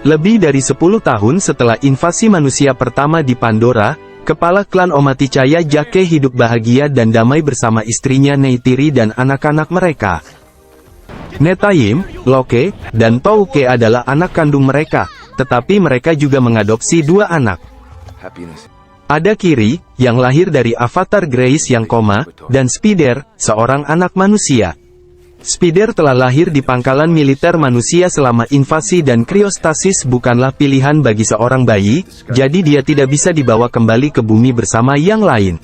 Lebih dari 10 tahun setelah invasi manusia pertama di Pandora, kepala klan Omaticaya Jake hidup bahagia dan damai bersama istrinya Neytiri dan anak-anak mereka. Netayim, Loke, dan Touke adalah anak kandung mereka, tetapi mereka juga mengadopsi 2 anak. Ada Kiri, yang lahir dari avatar Grace yang koma, dan Spider, seorang anak manusia. Spider telah lahir di pangkalan militer manusia selama invasi dan kriostasis bukanlah pilihan bagi seorang bayi, jadi dia tidak bisa dibawa kembali ke bumi bersama yang lain.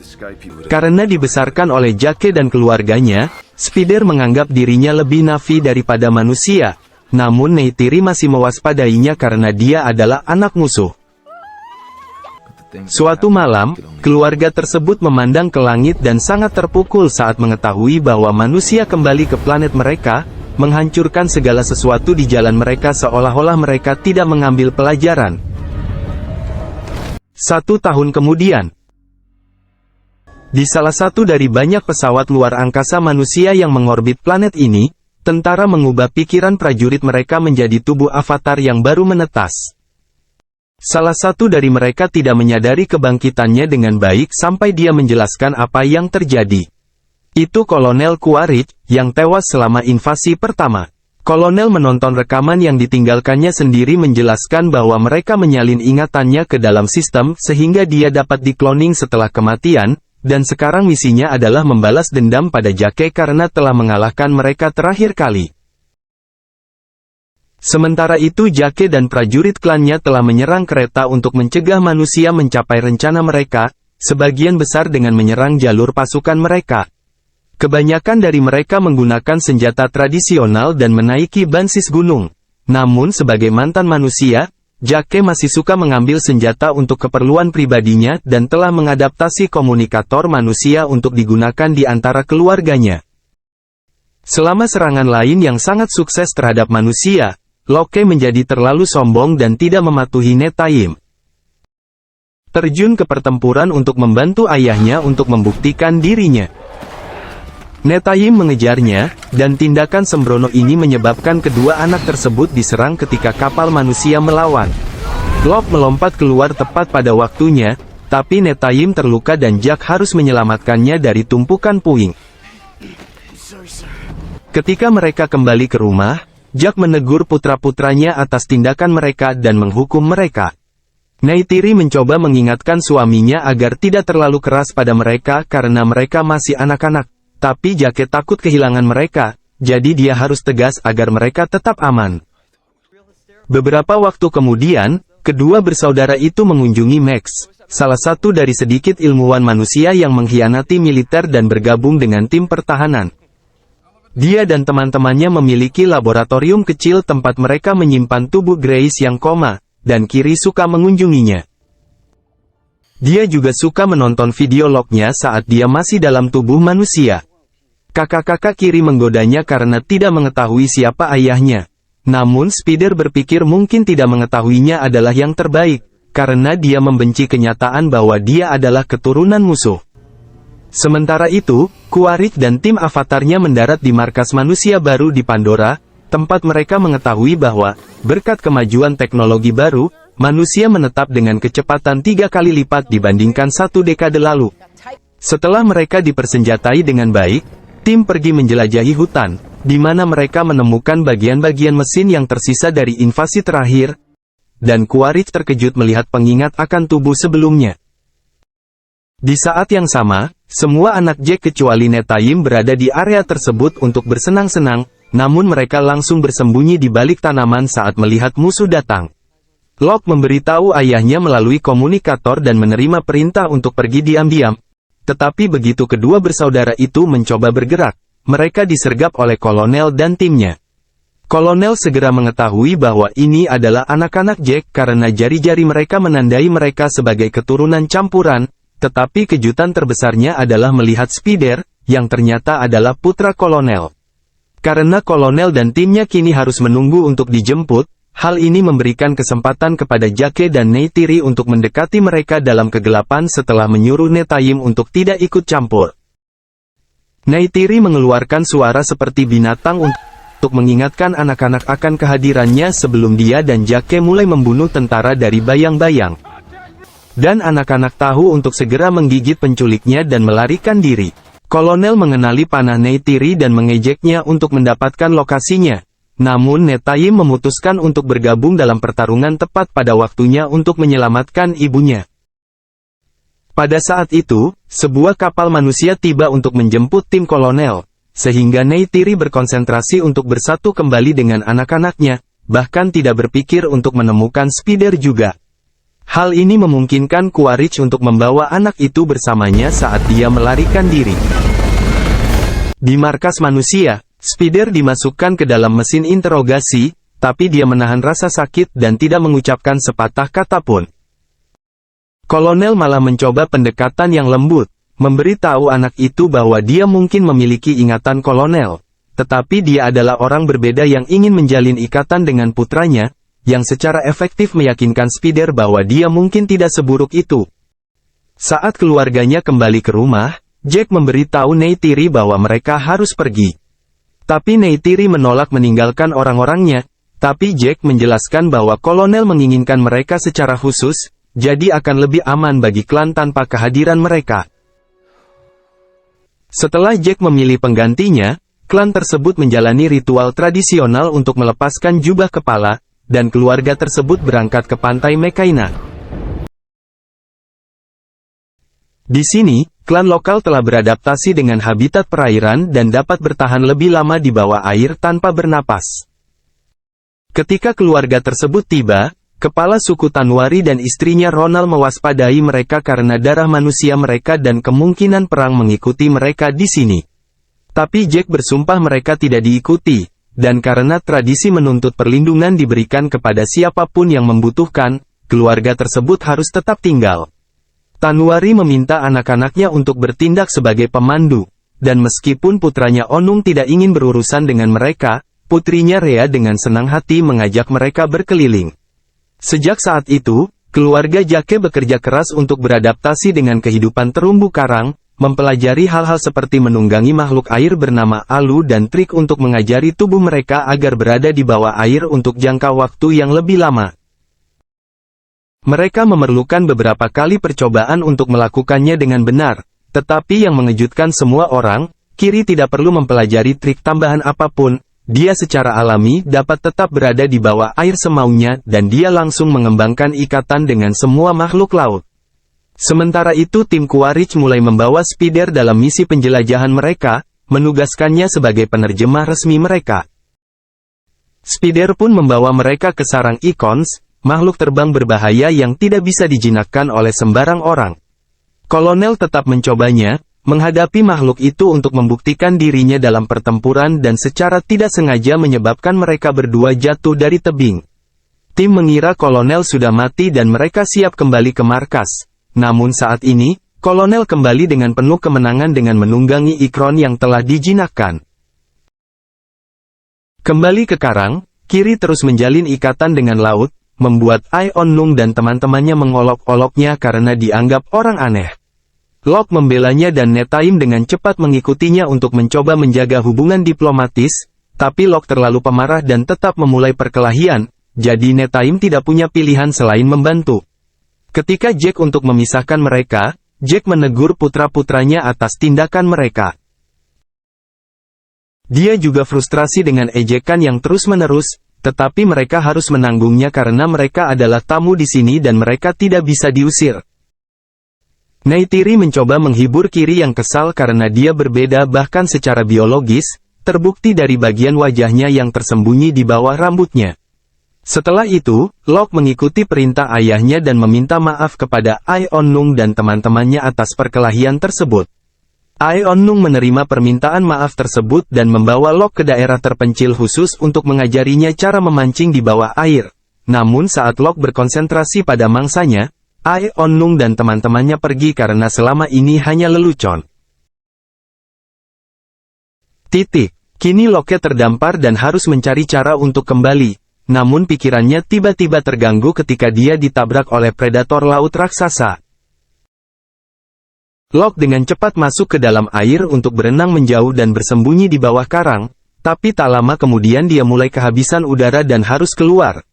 Karena dibesarkan oleh Jake dan keluarganya, Spider menganggap dirinya lebih nafi daripada manusia, namun Neytiri masih mewaspadainya karena dia adalah anak musuh. Suatu malam, keluarga tersebut memandang ke langit dan sangat terpukul saat mengetahui bahwa manusia kembali ke planet mereka, menghancurkan segala sesuatu di jalan mereka seolah-olah mereka tidak mengambil pelajaran. 1 tahun kemudian, di salah satu dari banyak pesawat luar angkasa manusia yang mengorbit planet ini, tentara mengubah pikiran prajurit mereka menjadi tubuh avatar yang baru menetas. Salah satu dari mereka tidak menyadari kebangkitannya dengan baik sampai dia menjelaskan apa yang terjadi. Itu Kolonel Quaritch, yang tewas selama invasi pertama. Kolonel menonton rekaman yang ditinggalkannya sendiri menjelaskan bahwa mereka menyalin ingatannya ke dalam sistem sehingga dia dapat dikloning setelah kematian, dan sekarang misinya adalah membalas dendam pada Jake karena telah mengalahkan mereka terakhir kali. Sementara itu Jake dan prajurit klannya telah menyerang kereta untuk mencegah manusia mencapai rencana mereka, sebagian besar dengan menyerang jalur pasukan mereka. Kebanyakan dari mereka menggunakan senjata tradisional dan menaiki bansis gunung. Namun sebagai mantan manusia, Jake masih suka mengambil senjata untuk keperluan pribadinya dan telah mengadaptasi komunikator manusia untuk digunakan di antara keluarganya. Selama serangan lain yang sangat sukses terhadap manusia, Loke menjadi terlalu sombong dan tidak mematuhi Netayim. Terjun ke pertempuran untuk membantu ayahnya untuk membuktikan dirinya. Netayim mengejarnya, dan tindakan sembrono ini menyebabkan kedua anak tersebut diserang ketika kapal manusia melawan. Locke melompat keluar tepat pada waktunya, tapi Netayim terluka dan Jack harus menyelamatkannya dari tumpukan puing. Ketika mereka kembali ke rumah, Jack menegur putra-putranya atas tindakan mereka dan menghukum mereka. Neytiri mencoba mengingatkan suaminya agar tidak terlalu keras pada mereka karena mereka masih anak-anak, tapi Jake takut kehilangan mereka, jadi dia harus tegas agar mereka tetap aman. Beberapa waktu kemudian, kedua bersaudara itu mengunjungi Max, salah satu dari sedikit ilmuwan manusia yang mengkhianati militer dan bergabung dengan tim pertahanan. Dia dan teman-temannya memiliki laboratorium kecil tempat mereka menyimpan tubuh Grace yang koma, dan Kiri suka mengunjunginya. Dia juga suka menonton video lognya saat dia masih dalam tubuh manusia. Kakak-kakak Kiri menggodanya karena tidak mengetahui siapa ayahnya. Namun Spider berpikir mungkin tidak mengetahuinya adalah yang terbaik, karena dia membenci kenyataan bahwa dia adalah keturunan musuh. Sementara itu, Quaritch dan tim avatarnya mendarat di markas manusia baru di Pandora, tempat mereka mengetahui bahwa, berkat kemajuan teknologi baru, manusia menetap dengan kecepatan 3 kali lipat dibandingkan 1 dekade lalu. Setelah mereka dipersenjatai dengan baik, tim pergi menjelajahi hutan, di mana mereka menemukan bagian-bagian mesin yang tersisa dari invasi terakhir, dan Quaritch terkejut melihat pengingat akan tubuh sebelumnya. Di saat yang sama, semua anak Jack kecuali Netayim berada di area tersebut untuk bersenang-senang, namun mereka langsung bersembunyi di balik tanaman saat melihat musuh datang. Locke memberitahu ayahnya melalui komunikator dan menerima perintah untuk pergi diam-diam. Tetapi begitu kedua bersaudara itu mencoba bergerak, mereka disergap oleh kolonel dan timnya. Kolonel segera mengetahui bahwa ini adalah anak-anak Jack karena jari-jari mereka menandai mereka sebagai keturunan campuran. Tetapi kejutan terbesarnya adalah melihat Spider, yang ternyata adalah putra kolonel. Karena kolonel dan timnya kini harus menunggu untuk dijemput, hal ini memberikan kesempatan kepada Jake dan Neytiri untuk mendekati mereka dalam kegelapan setelah menyuruh Netayim untuk tidak ikut campur. Neytiri mengeluarkan suara seperti binatang untuk untuk mengingatkan anak-anak akan kehadirannya sebelum dia dan Jake mulai membunuh tentara dari bayang-bayang. Dan anak-anak tahu untuk segera menggigit penculiknya dan melarikan diri. Kolonel mengenali panah Neytiri dan mengejeknya untuk mendapatkan lokasinya. Namun Netayim memutuskan untuk bergabung dalam pertarungan tepat pada waktunya untuk menyelamatkan ibunya. Pada saat itu, sebuah kapal manusia tiba untuk menjemput tim kolonel, sehingga Neytiri berkonsentrasi untuk bersatu kembali dengan anak-anaknya, bahkan tidak berpikir untuk menemukan Spider juga. Hal ini memungkinkan Quaritch untuk membawa anak itu bersamanya saat dia melarikan diri. Di markas manusia, Spider dimasukkan ke dalam mesin interogasi, tapi dia menahan rasa sakit dan tidak mengucapkan sepatah kata pun. Kolonel malah mencoba pendekatan yang lembut, memberitahu anak itu bahwa dia mungkin memiliki ingatan kolonel, tetapi dia adalah orang berbeda yang ingin menjalin ikatan dengan putranya, yang secara efektif meyakinkan Spider bahwa dia mungkin tidak seburuk itu. Saat keluarganya kembali ke rumah, Jack memberitahu Neytiri bahwa mereka harus pergi. Tapi Neytiri menolak meninggalkan orang-orangnya, tapi Jack menjelaskan bahwa kolonel menginginkan mereka secara khusus, jadi akan lebih aman bagi klan tanpa kehadiran mereka. Setelah Jack memilih penggantinya, klan tersebut menjalani ritual tradisional untuk melepaskan jubah kepala, dan keluarga tersebut berangkat ke pantai Mekaina. Di sini, klan lokal telah beradaptasi dengan habitat perairan dan dapat bertahan lebih lama di bawah air tanpa bernapas. Ketika keluarga tersebut tiba, kepala suku Tanwari dan istrinya Ronald mewaspadai mereka karena darah manusia mereka dan kemungkinan perang mengikuti mereka di sini. Tapi Jack bersumpah mereka tidak diikuti, dan karena tradisi menuntut perlindungan diberikan kepada siapapun yang membutuhkan, keluarga tersebut harus tetap tinggal. Tanwari meminta anak-anaknya untuk bertindak sebagai pemandu, dan meskipun putranya Onung tidak ingin berurusan dengan mereka, putrinya Rea dengan senang hati mengajak mereka berkeliling. Sejak saat itu, keluarga Jake bekerja keras untuk beradaptasi dengan kehidupan terumbu karang, mempelajari hal-hal seperti menunggangi makhluk air bernama Alu dan trik untuk mengajari tubuh mereka agar berada di bawah air untuk jangka waktu yang lebih lama. Mereka memerlukan beberapa kali percobaan untuk melakukannya dengan benar, tetapi yang mengejutkan semua orang, Kiri tidak perlu mempelajari trik tambahan apapun, dia secara alami dapat tetap berada di bawah air semaunya dan dia langsung mengembangkan ikatan dengan semua makhluk laut. Sementara itu tim Quaritch mulai membawa Spider dalam misi penjelajahan mereka, menugaskannya sebagai penerjemah resmi mereka. Spider pun membawa mereka ke sarang Icons, makhluk terbang berbahaya yang tidak bisa dijinakkan oleh sembarang orang. Kolonel tetap mencobanya, menghadapi makhluk itu untuk membuktikan dirinya dalam pertempuran dan secara tidak sengaja menyebabkan mereka berdua jatuh dari tebing. Tim mengira kolonel sudah mati dan mereka siap kembali ke markas. Namun saat ini, kolonel kembali dengan penuh kemenangan dengan menunggangi ikron yang telah dijinakkan. Kembali ke karang, Kiri terus menjalin ikatan dengan laut, membuat Ai Onnung dan teman-temannya mengolok-oloknya karena dianggap orang aneh. Locke membelanya dan Netayim dengan cepat mengikutinya untuk mencoba menjaga hubungan diplomatis, tapi Locke terlalu pemarah dan tetap memulai perkelahian, jadi Netayim tidak punya pilihan selain membantu. Ketika Jack untuk memisahkan mereka, Jack menegur putra-putranya atas tindakan mereka. Dia juga frustrasi dengan ejekan yang terus-menerus, tetapi mereka harus menanggungnya karena mereka adalah tamu di sini dan mereka tidak bisa diusir. Neytiri mencoba menghibur Kiri yang kesal karena dia berbeda bahkan secara biologis, terbukti dari bagian wajahnya yang tersembunyi di bawah rambutnya. Setelah itu, Locke mengikuti perintah ayahnya dan meminta maaf kepada Ai Onnung dan teman-temannya atas perkelahian tersebut. Ai Onnung menerima permintaan maaf tersebut dan membawa Locke ke daerah terpencil khusus untuk mengajarinya cara memancing di bawah air. Namun saat Locke berkonsentrasi pada mangsanya, Ai Onnung dan teman-temannya pergi karena selama ini hanya lelucon. Kini Locke terdampar dan harus mencari cara untuk kembali. Namun pikirannya tiba-tiba terganggu ketika dia ditabrak oleh predator laut raksasa. Locke dengan cepat masuk ke dalam air untuk berenang menjauh dan bersembunyi di bawah karang, Tapi tak lama kemudian dia mulai kehabisan udara dan harus keluar.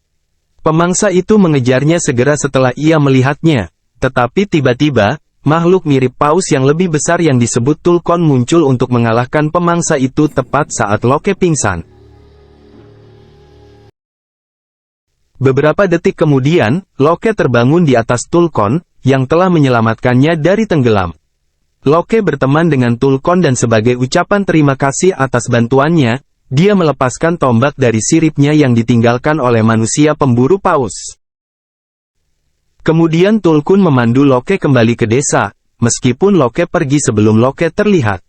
Pemangsa itu mengejarnya segera setelah ia melihatnya. Tetapi tiba-tiba, makhluk mirip paus yang lebih besar yang disebut Tulkon muncul untuk mengalahkan pemangsa itu tepat saat Locke pingsan. Beberapa detik kemudian, Locke terbangun di atas Tulkon, yang telah menyelamatkannya dari tenggelam. Locke berteman dengan Tulkon dan sebagai ucapan terima kasih atas bantuannya, dia melepaskan tombak dari siripnya yang ditinggalkan oleh manusia pemburu paus. Kemudian Tulkun memandu Locke kembali ke desa, meskipun Locke pergi sebelum Locke terlihat.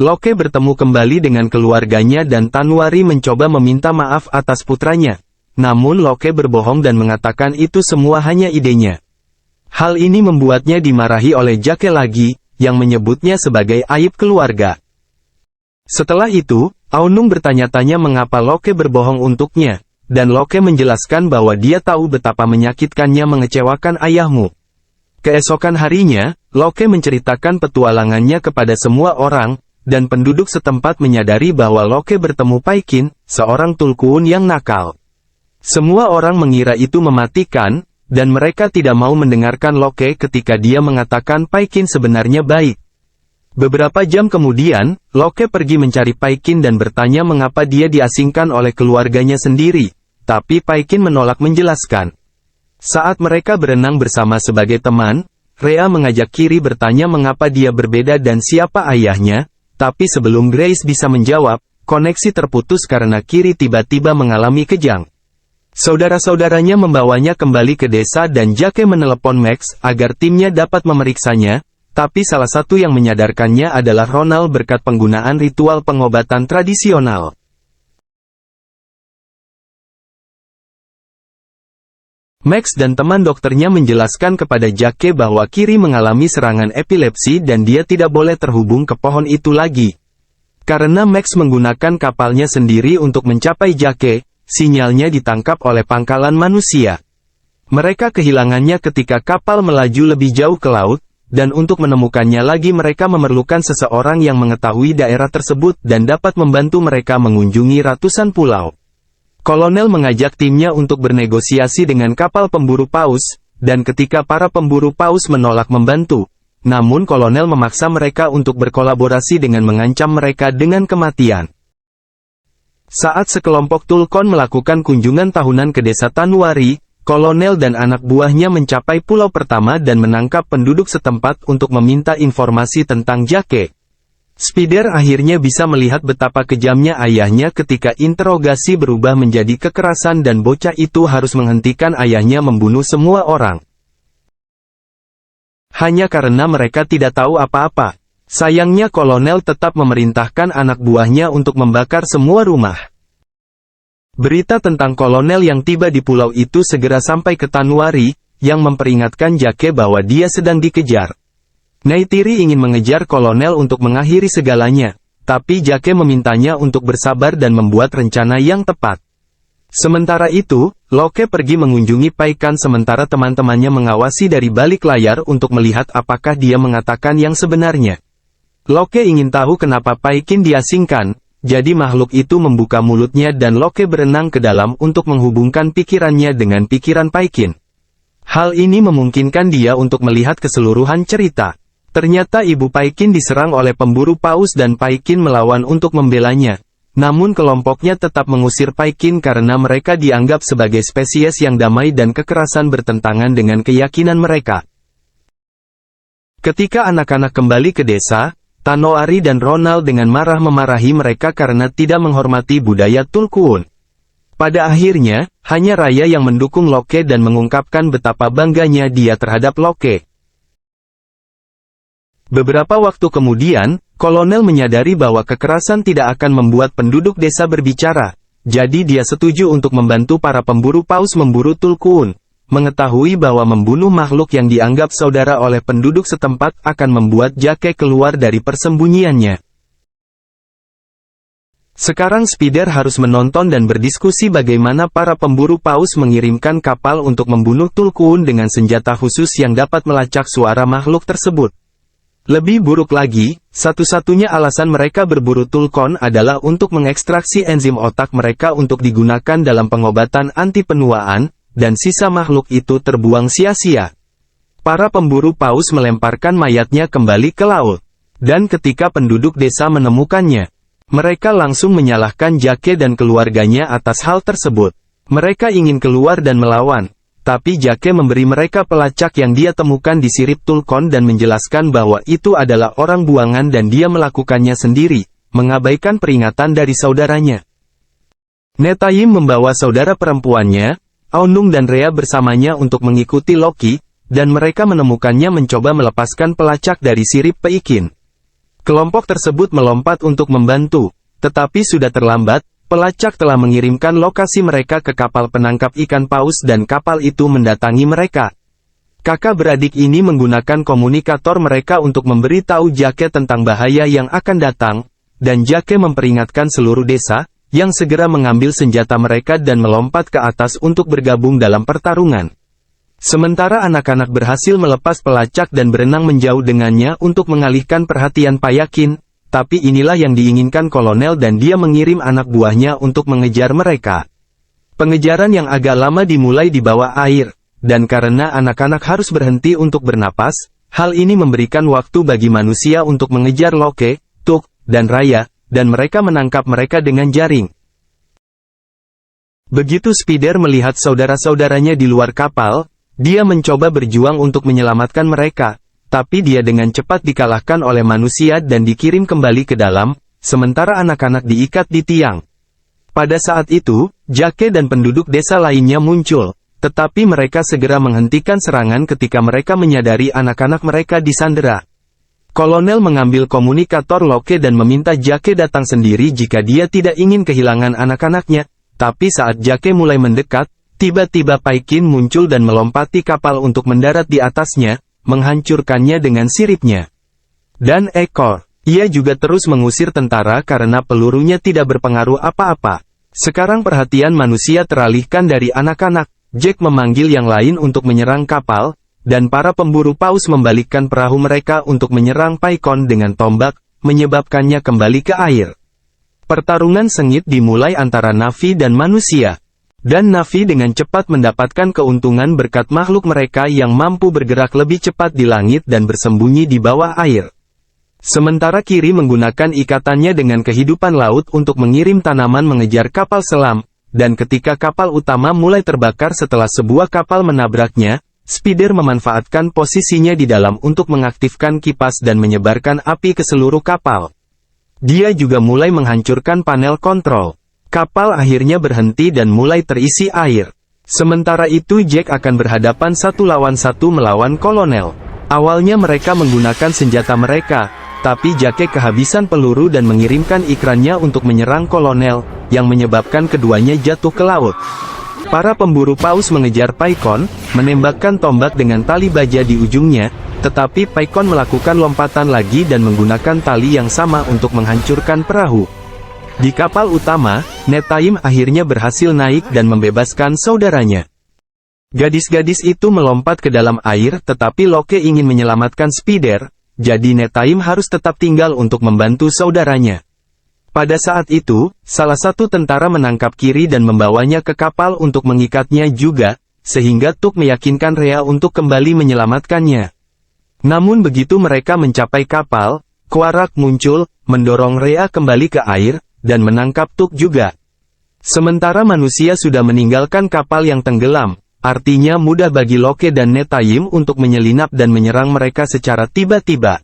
Locke bertemu kembali dengan keluarganya dan Tanuari mencoba meminta maaf atas putranya. Namun Locke berbohong dan mengatakan itu semua hanya idenya. Hal ini membuatnya dimarahi oleh Jake lagi, yang menyebutnya sebagai aib keluarga. Setelah itu, Aunung bertanya-tanya mengapa Locke berbohong untuknya, dan Locke menjelaskan bahwa dia tahu betapa menyakitkannya mengecewakan ayahmu. Keesokan harinya, Locke menceritakan petualangannya kepada semua orang, dan penduduk setempat menyadari bahwa Locke bertemu Paikin, seorang Tulkun yang nakal. Semua orang mengira itu mematikan, dan mereka tidak mau mendengarkan Locke ketika dia mengatakan Paikin sebenarnya baik. Beberapa jam kemudian, Locke pergi mencari Paikin dan bertanya mengapa dia diasingkan oleh keluarganya sendiri, tapi Paikin menolak menjelaskan. Saat mereka berenang bersama sebagai teman, Rhea mengajak Kiri bertanya mengapa dia berbeda dan siapa ayahnya, tapi sebelum Grace bisa menjawab, koneksi terputus karena Kiri tiba-tiba mengalami kejang. Saudara-saudaranya membawanya kembali ke desa dan Jake menelepon Max agar timnya dapat memeriksanya, tapi salah satu yang menyadarkannya adalah Ronald berkat penggunaan ritual pengobatan tradisional. Max dan teman dokternya menjelaskan kepada Jake bahwa Kiri mengalami serangan epilepsi dan dia tidak boleh terhubung ke pohon itu lagi. Karena Max menggunakan kapalnya sendiri untuk mencapai Jake, sinyalnya ditangkap oleh pangkalan manusia. Mereka kehilangannya ketika kapal melaju lebih jauh ke laut, dan untuk menemukannya lagi mereka memerlukan seseorang yang mengetahui daerah tersebut dan dapat membantu mereka mengunjungi ratusan pulau. Kolonel mengajak timnya untuk bernegosiasi dengan kapal pemburu paus, dan ketika para pemburu paus menolak membantu, namun kolonel memaksa mereka untuk berkolaborasi dengan mengancam mereka dengan kematian. Saat sekelompok Tulkon melakukan kunjungan tahunan ke desa Tanuari, kolonel dan anak buahnya mencapai pulau pertama dan menangkap penduduk setempat untuk meminta informasi tentang Jake. Spider akhirnya bisa melihat betapa kejamnya ayahnya ketika interogasi berubah menjadi kekerasan dan bocah itu harus menghentikan ayahnya membunuh semua orang. Hanya karena mereka tidak tahu apa-apa. Sayangnya kolonel tetap memerintahkan anak buahnya untuk membakar semua rumah. Berita tentang kolonel yang tiba di pulau itu segera sampai ke Tanuari, yang memperingatkan Jake bahwa dia sedang dikejar. Neytiri ingin mengejar kolonel untuk mengakhiri segalanya, tapi Jake memintanya untuk bersabar dan membuat rencana yang tepat. Sementara itu, Locke pergi mengunjungi Paikan sementara teman-temannya mengawasi dari balik layar untuk melihat apakah dia mengatakan yang sebenarnya. Locke ingin tahu kenapa Paikin diasingkan, jadi makhluk itu membuka mulutnya dan Locke berenang ke dalam untuk menghubungkan pikirannya dengan pikiran Paikin. Hal ini memungkinkan dia untuk melihat keseluruhan cerita. Ternyata ibu Paikin diserang oleh pemburu paus dan Paikin melawan untuk membelanya. Namun kelompoknya tetap mengusir Paikin karena mereka dianggap sebagai spesies yang damai dan kekerasan bertentangan dengan keyakinan mereka. Ketika anak-anak kembali ke desa, Tanuari dan Ronald dengan marah memarahi mereka karena tidak menghormati budaya Tulkun. Pada akhirnya, hanya Raya yang mendukung Locke dan mengungkapkan betapa bangganya dia terhadap Locke. Beberapa waktu kemudian, kolonel menyadari bahwa kekerasan tidak akan membuat penduduk desa berbicara, jadi dia setuju untuk membantu para pemburu paus memburu Tulkun. Mengetahui bahwa membunuh makhluk yang dianggap saudara oleh penduduk setempat akan membuat Jake keluar dari persembunyiannya. Sekarang Spider harus menonton dan berdiskusi bagaimana para pemburu paus mengirimkan kapal untuk membunuh Tulkun dengan senjata khusus yang dapat melacak suara makhluk tersebut. Lebih buruk lagi, satu-satunya alasan mereka berburu Tulkon adalah untuk mengekstraksi enzim otak mereka untuk digunakan dalam pengobatan anti penuaan, dan sisa makhluk itu terbuang sia-sia. Para pemburu paus melemparkan mayatnya kembali ke laut. Dan ketika penduduk desa menemukannya, mereka langsung menyalahkan Jake dan keluarganya atas hal tersebut. Mereka ingin keluar dan melawan. Tapi Jake memberi mereka pelacak yang dia temukan di sirip Tulkon dan menjelaskan bahwa itu adalah orang buangan dan dia melakukannya sendiri, mengabaikan peringatan dari saudaranya. Netayim membawa saudara perempuannya, Aunung dan Rhea bersamanya untuk mengikuti Loki, dan mereka menemukannya mencoba melepaskan pelacak dari sirip Peikin. Kelompok tersebut melompat untuk membantu, tetapi sudah terlambat. Pelacak telah mengirimkan lokasi mereka ke kapal penangkap ikan paus dan kapal itu mendatangi mereka. Kakak beradik ini menggunakan komunikator mereka untuk memberitahu Jake tentang bahaya yang akan datang, dan Jake memperingatkan seluruh desa, yang segera mengambil senjata mereka dan melompat ke atas untuk bergabung dalam pertarungan. Sementara anak-anak berhasil melepas pelacak dan berenang menjauh dengannya untuk mengalihkan perhatian Payakin. Tapi inilah yang diinginkan kolonel dan dia mengirim anak buahnya untuk mengejar mereka. Pengejaran yang agak lama dimulai di bawah air, dan karena anak-anak harus berhenti untuk bernapas, hal ini memberikan waktu bagi manusia untuk mengejar Loke, Tuk, dan Raya, dan mereka menangkap mereka dengan jaring. Begitu Spider melihat saudara-saudaranya di luar kapal, dia mencoba berjuang untuk menyelamatkan mereka. Tapi dia dengan cepat dikalahkan oleh manusia dan dikirim kembali ke dalam, sementara anak-anak diikat di tiang. Pada saat itu, Jake dan penduduk desa lainnya muncul, tetapi mereka segera menghentikan serangan ketika mereka menyadari anak-anak mereka disandera. Kolonel mengambil komunikator Loke dan meminta Jake datang sendiri jika dia tidak ingin kehilangan anak-anaknya, tapi saat Jake mulai mendekat, tiba-tiba Paikin muncul dan melompati kapal untuk mendarat di atasnya, menghancurkannya dengan siripnya. Dan ekor. Ia juga terus mengusir tentara karena pelurunya tidak berpengaruh apa-apa. Sekarang perhatian manusia teralihkan dari anak-anak. Jack memanggil yang lain untuk menyerang kapal, dan para pemburu paus membalikkan perahu mereka untuk menyerang Paikon dengan tombak, menyebabkannya kembali ke air. Pertarungan sengit dimulai antara Na'vi dan manusia. Dan Na'vi dengan cepat mendapatkan keuntungan berkat makhluk mereka yang mampu bergerak lebih cepat di langit dan bersembunyi di bawah air. Sementara Kiri menggunakan ikatannya dengan kehidupan laut untuk mengirim tanaman mengejar kapal selam, dan ketika kapal utama mulai terbakar setelah sebuah kapal menabraknya, Spider memanfaatkan posisinya di dalam untuk mengaktifkan kipas dan menyebarkan api ke seluruh kapal. Dia juga mulai menghancurkan panel kontrol. Kapal akhirnya berhenti dan mulai terisi air. Sementara itu Jack akan berhadapan 1 lawan 1 melawan kolonel. Awalnya mereka menggunakan senjata mereka, tapi Jake kehabisan peluru dan mengirimkan ikrannya untuk menyerang kolonel, yang menyebabkan keduanya jatuh ke laut. Para pemburu paus mengejar Paikon, menembakkan tombak dengan tali baja di ujungnya, tetapi Paikon melakukan lompatan lagi dan menggunakan tali yang sama untuk menghancurkan perahu. Di kapal utama, Netayim akhirnya berhasil naik dan membebaskan saudaranya. Gadis-gadis itu melompat ke dalam air tetapi Loke ingin menyelamatkan Spider, jadi Netayim harus tetap tinggal untuk membantu saudaranya. Pada saat itu, salah satu tentara menangkap Kiri dan membawanya ke kapal untuk mengikatnya juga, sehingga Tuk meyakinkan Rhea untuk kembali menyelamatkannya. Namun begitu mereka mencapai kapal, Quarak muncul, mendorong Rhea kembali ke air, dan menangkap Tuk juga. Sementara manusia sudah meninggalkan kapal yang tenggelam, artinya mudah bagi Loke dan Netayim untuk menyelinap dan menyerang mereka secara tiba-tiba.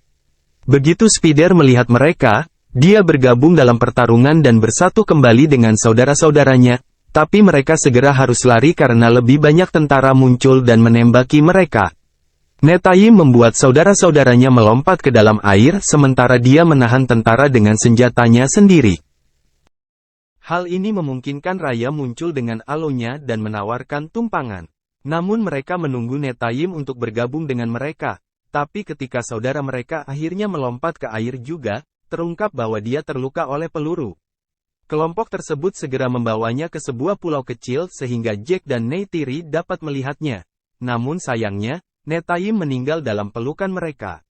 Begitu Spider melihat mereka, dia bergabung dalam pertarungan dan bersatu kembali dengan saudara-saudaranya, tapi mereka segera harus lari karena lebih banyak tentara muncul dan menembaki mereka. Netayim membuat saudara-saudaranya melompat ke dalam air sementara dia menahan tentara dengan senjatanya sendiri. Hal ini memungkinkan Raya muncul dengan alonya dan menawarkan tumpangan. Namun mereka menunggu Netayim untuk bergabung dengan mereka, tapi ketika saudara mereka akhirnya melompat ke air juga, terungkap bahwa dia terluka oleh peluru. Kelompok tersebut segera membawanya ke sebuah pulau kecil sehingga Jack dan Neytiri dapat melihatnya. Namun sayangnya, Netayim meninggal dalam pelukan mereka.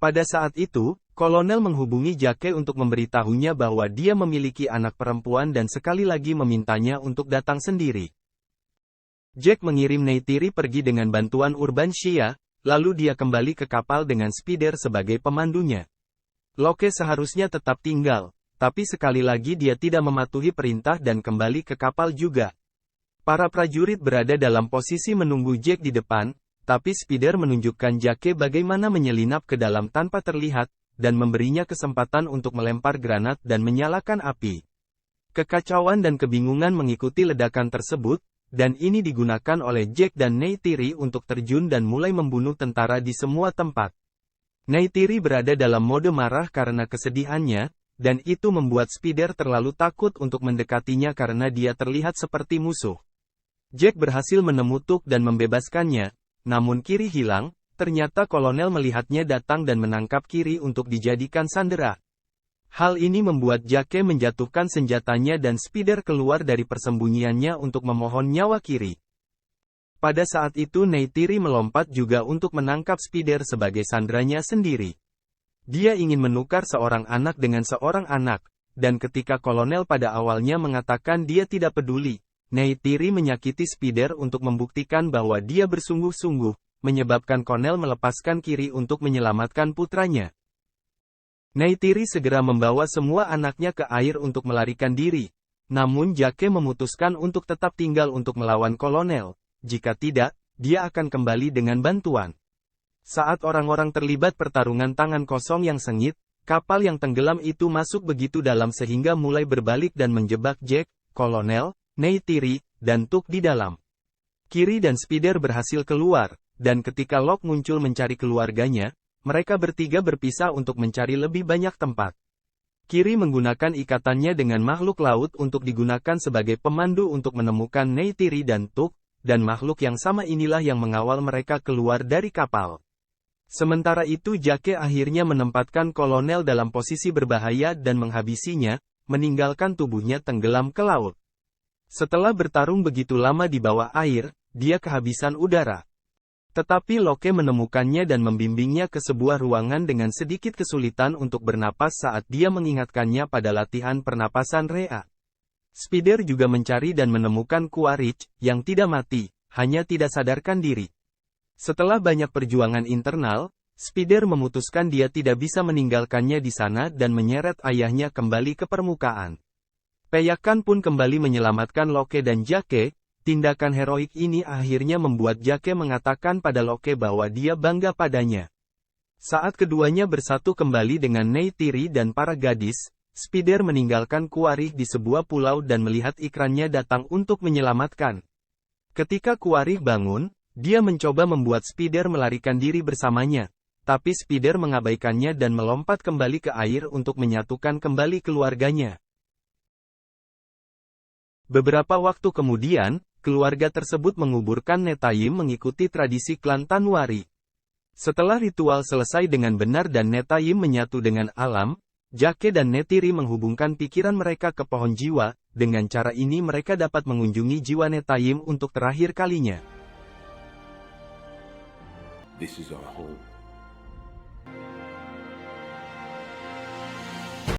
Pada saat itu, Kolonel menghubungi Jake untuk memberitahunya bahwa dia memiliki anak perempuan dan sekali lagi memintanya untuk datang sendiri. Jack mengirim Neytiri pergi dengan bantuan Urban Shia, lalu dia kembali ke kapal dengan Spider sebagai pemandunya. Locke seharusnya tetap tinggal, tapi sekali lagi dia tidak mematuhi perintah dan kembali ke kapal juga. Para prajurit berada dalam posisi menunggu Jack di depan, tapi Spider menunjukkan Jake bagaimana menyelinap ke dalam tanpa terlihat, dan memberinya kesempatan untuk melempar granat dan menyalakan api. Kekacauan dan kebingungan mengikuti ledakan tersebut, dan ini digunakan oleh Jack dan Neytiri untuk terjun dan mulai membunuh tentara di semua tempat. Neytiri berada dalam mode marah karena kesedihannya, dan itu membuat Spider terlalu takut untuk mendekatinya karena dia terlihat seperti musuh. Jack berhasil menemutuk dan membebaskannya, namun Kiri hilang. Ternyata kolonel melihatnya datang dan menangkap Kiri untuk dijadikan sandera. Hal ini membuat Jake menjatuhkan senjatanya dan Spider keluar dari persembunyiannya untuk memohon nyawa Kiri. Pada saat itu Neytiri melompat juga untuk menangkap Spider sebagai sanderanya sendiri. Dia ingin menukar seorang anak dengan seorang anak, dan ketika kolonel pada awalnya mengatakan dia tidak peduli, Neytiri menyakiti Spider untuk membuktikan bahwa dia bersungguh-sungguh, menyebabkan Kolonel melepaskan Kiri untuk menyelamatkan putranya. Neytiri segera membawa semua anaknya ke air untuk melarikan diri. Namun Jake memutuskan untuk tetap tinggal untuk melawan kolonel. Jika tidak, dia akan kembali dengan bantuan. Saat orang-orang terlibat pertarungan tangan kosong yang sengit, kapal yang tenggelam itu masuk begitu dalam sehingga mulai berbalik dan menjebak Jack, kolonel, Neytiri, dan Tuk di dalam. Kiri dan Spider berhasil keluar. Dan ketika Locke muncul mencari keluarganya, mereka bertiga berpisah untuk mencari lebih banyak tempat. Kiri menggunakan ikatannya dengan makhluk laut untuk digunakan sebagai pemandu untuk menemukan Neytiri dan Tuk, dan makhluk yang sama inilah yang mengawal mereka keluar dari kapal. Sementara itu Jake akhirnya menempatkan kolonel dalam posisi berbahaya dan menghabisinya, meninggalkan tubuhnya tenggelam ke laut. Setelah bertarung begitu lama di bawah air, dia kehabisan udara. Tetapi Locke menemukannya dan membimbingnya ke sebuah ruangan dengan sedikit kesulitan untuk bernapas saat dia mengingatkannya pada latihan pernapasan Rhea. Spider juga mencari dan menemukan Quaritch, yang tidak mati, hanya tidak sadarkan diri. Setelah banyak perjuangan internal, Spider memutuskan dia tidak bisa meninggalkannya di sana dan menyeret ayahnya kembali ke permukaan. Peyakan pun kembali menyelamatkan Locke dan Jake. Tindakan heroik ini akhirnya membuat Jake mengatakan pada Locke bahwa dia bangga padanya. Saat keduanya bersatu kembali dengan Neytiri dan para gadis, Spider meninggalkan Quaritch di sebuah pulau dan melihat ikrannya datang untuk menyelamatkan. Ketika Quaritch bangun, dia mencoba membuat Spider melarikan diri bersamanya, tapi Spider mengabaikannya dan melompat kembali ke air untuk menyatukan kembali keluarganya. Beberapa waktu kemudian, keluarga tersebut menguburkan Netayim mengikuti tradisi klan Tanuari. Setelah ritual selesai dengan benar dan Netayim menyatu dengan alam, Jake dan Neytiri menghubungkan pikiran mereka ke pohon jiwa. Dengan cara ini mereka dapat mengunjungi jiwa Netayim untuk terakhir kalinya. This is our home.